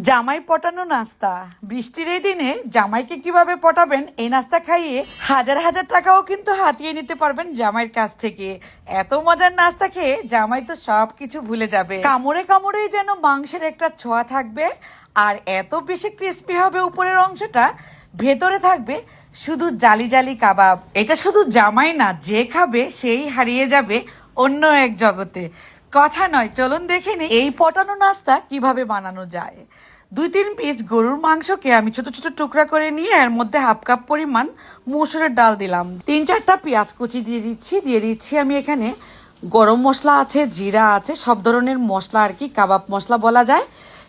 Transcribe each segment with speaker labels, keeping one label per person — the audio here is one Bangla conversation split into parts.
Speaker 1: জামাই পটানো নাস্তা। বৃষ্টির এই দিনে জামাইকে কিভাবে পটাবেন, এই নাস্তা খাইয়ে হাজার হাজার টাকাও কিন্তু হাতিয়ে নিতে পারবেন জামাইয়ের কাছ থেকে। এত মজার নাস্তা খেয়ে জামাই তো সবকিছু ভুলে যাবে। কামড়ে কামড়েই যেন মাংসের একটা ছোঁয়া থাকবে, আর এত বেশি ক্রিস্পি হবে উপরের অংশটা, ভেতরে থাকবে শুধু জালি জালি কাবাব। এটা শুধু জামাই না, যে খাবে সেই হারিয়ে যাবে অন্য এক জগতে। কথা নয়, চলুন দেখে নিই এই পটানো নাস্তা কিভাবে বানানো যায়। 2-3 পিস গরুর মাংসকে আমি ছোট ছোট টুকরা করে নিয়ে এর মধ্যে হাফ কাপ পরিমাণ মসুরের ডাল দিলাম। 3-4টা পেঁয়াজ কুচি দিয়ে দিচ্ছি আমি এখানে গরম মশলা আছে, জিরা আছে, সব ধরনের মশলা আর কি, কাবাব মশলা বলা যায়,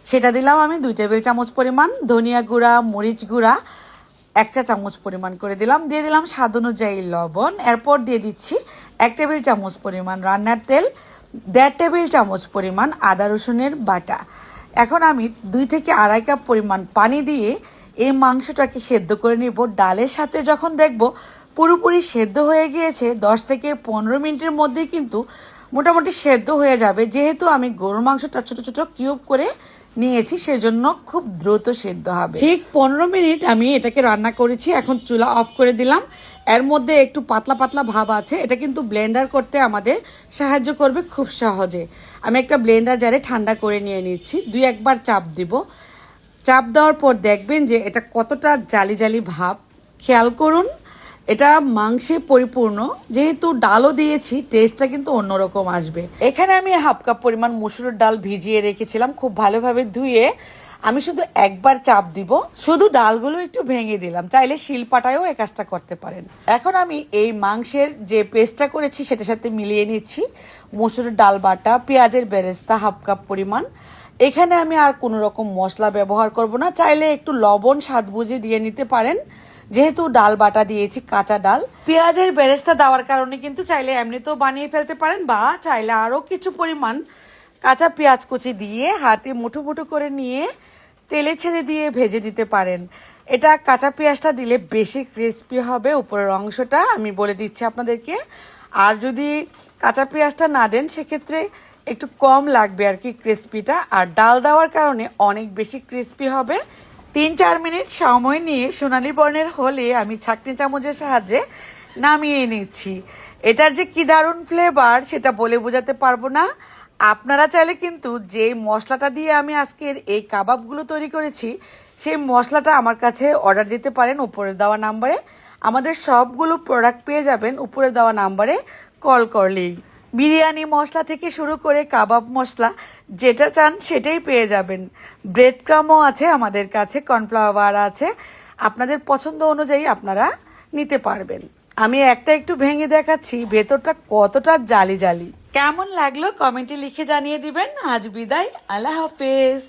Speaker 1: সেটা দিলাম আমি 2 টেবিল চামচ পরিমাণ। ধনিয়া গুঁড়া, মরিচ গুঁড়া 1 চা চামচ পরিমাণ করে দিলাম। দিয়ে দিলাম স্বাদ অনুযায়ী লবণ। এরপর দিয়ে দিচ্ছি 1 টেবিল চামচ পরিমাণ রান্নার তেল, 1.5 টেবিল চামচ পরিমাণ আদা রসুনের বাটা। এখন আমি 2 থেকে আড়াই কাপ পরিমাণ পানি দিয়ে এই মাংসটাকে সেদ্ধ করে নিব। ডালের সাথে যখন দেখব পুরোপুরি সেদ্ধ হয়ে গিয়েছে, 10 থেকে 15 মিনিটের মধ্যেই কিন্তু মোটামুটি সেদ্ধ হয়ে যাবে। যেহেতু আমি গরুর মাংসটা ছোট ছোট কিউব করে নিয়েছি, সেজন্য খুব দ্রুত সেদ্ধ হবে। ঠিক 15 মিনিট আমি এটাকে রান্না করেছি। এখন চুলা অফ করে দিলাম। এর মধ্যে একটু পাতলা পাতলা ভাব আছে, এটা কিন্তু ব্লেন্ডার করতে আমাদের সাহায্য করবে খুব সহজে। আমি একটা ব্লেন্ডার জারে ঠান্ডা করে নিয়ে নিচ্ছি। 2-1 বার চাপ দিব। চাপ দেওয়ার পর দেখবেন যে এটা কতটা জালি জালি ভাব। খেয়াল করুন, এটা মাংসে পরিপূর্ণ, যেহেতু ডালও দিয়েছি, টেস্টটা কিন্তু অন্যরকম আসবে। এখানে আমি হাফ কাপ পরিমাণ মসুরের ডাল ভিজিয়ে রেখেছিলাম, খুব ভালোভাবে ধুয়ে আমি শুধু একবার চাপ দিব, শুধু ডালগুলো একটু ভেঙে দিলাম। চাইলে শিলপাটায়ও এই কাজটা করতে পারেন। এখন আমি এই মাংসের যে পেস্টটা করেছি সেটার সাথে মিলিয়ে নিচ্ছি মসুরের ডাল বাটা, পেঁয়াজের বেরেস্তা হাফ কাপ পরিমাণ। এখানে আমি আর কোনো রকম মশলা ব্যবহার করব না। চাইলে একটু লবণ স্বাদ বুঝে দিয়ে নিতে পারেন, যেহেতু ডাল বাটা দিয়েছি, কাঁচা ডাল। পেঁয়াজের বেরেস্তা দেওয়ার কারণে কিন্তু চাইলে এমনিতেও বানিয়ে ফেলতে পারেন, বা চাইলে আরও কিছু পরিমাণ কাঁচা পেঁয়াজ কুচি দিয়ে হাতে মুঠো মুঠো করে নিয়ে তেলে ছেড়ে দিয়ে ভেজে নিতে পারেন। এটা কাঁচা পেঁয়াজটা দিলে বেশি ক্রিস্পি হবে উপরের অংশটা, আমি বলে দিচ্ছি আপনাদেরকে। আর যদি কাঁচা পেঁয়াজটা না দেন, সেক্ষেত্রে একটু কম লাগবে আর কি ক্রিস্পিটা। আর ডাল দেওয়ার কারণে অনেক বেশি ক্রিস্পি হবে। 3-4 মিনিট সময় নিয়ে সোনালী বর্ণের হলে আমি ছাঁকনি চামচের সাহায্যে নামিয়ে নিচ্ছি। এটার যে কি দারুণ ফ্লেভার সেটা বলে বোঝাতে পারবো না। আপনারা চাইলে কিন্তু যে মশলাটা দিয়ে আমি আজকের এই কাবাবগুলো তৈরি করেছি, সেই মশলাটা আমার কাছে অর্ডার দিতে পারেন উপরে দেওয়া নাম্বারে। আমাদের সবগুলো প্রোডাক্ট পেয়ে যাবেন উপরে দেওয়া নাম্বারে কল করলেই। বিরিয়ানি মশলা থেকে শুরু করে কাবাব মশলা যেটা চান সেটাই পেয়ে যাবেন। ব্রেড ক্রামও আছে আমাদের কাছে, কর্নফ্লাওয়ার আছে, আপনাদের পছন্দ অনুযায়ী আপনারা নিতে পারবেন। আমি একটা একটু ভেঙে দেখাচ্ছি ভেতরটা কতটা জালি জালি। কেমন লাগলো কমেন্টে লিখে জানিয়ে দিবেন। আজ বিদায়, আল্লাহ হাফেজ।